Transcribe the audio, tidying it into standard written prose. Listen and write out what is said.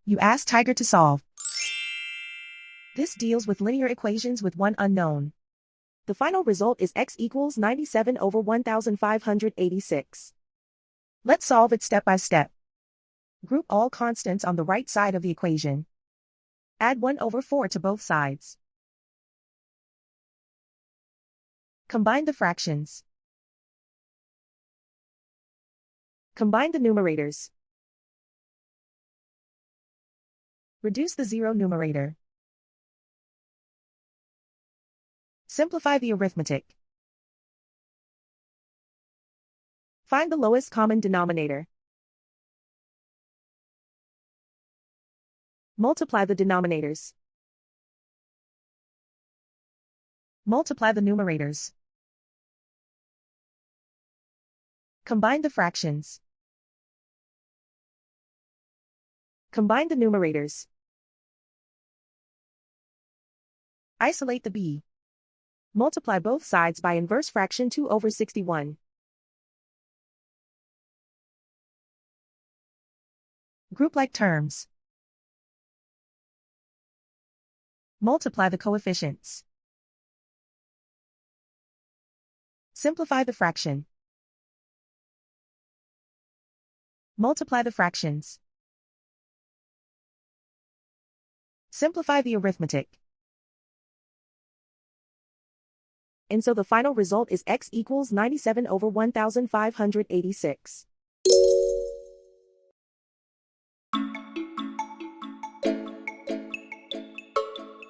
You ask Tiger to solve. This deals with linear equations with one unknown. The final result is x equals 97 over 1586. Let's solve it step by step. Group all constants on the right side of the equation. Add 1 over 4 to both sides. Combine the fractions. Combine the numerators. Reduce the zero numerator. Simplify the arithmetic. Find the lowest common denominator. Multiply the denominators. Multiply the numerators. Combine the fractions. Combine the numerators. Isolate the b. Multiply both sides by inverse fraction 2 over 61. Group like terms. Multiply the coefficients. Simplify the fraction. Multiply the fractions. Simplify the arithmetic. And so the final result is x equals 97 over 1586.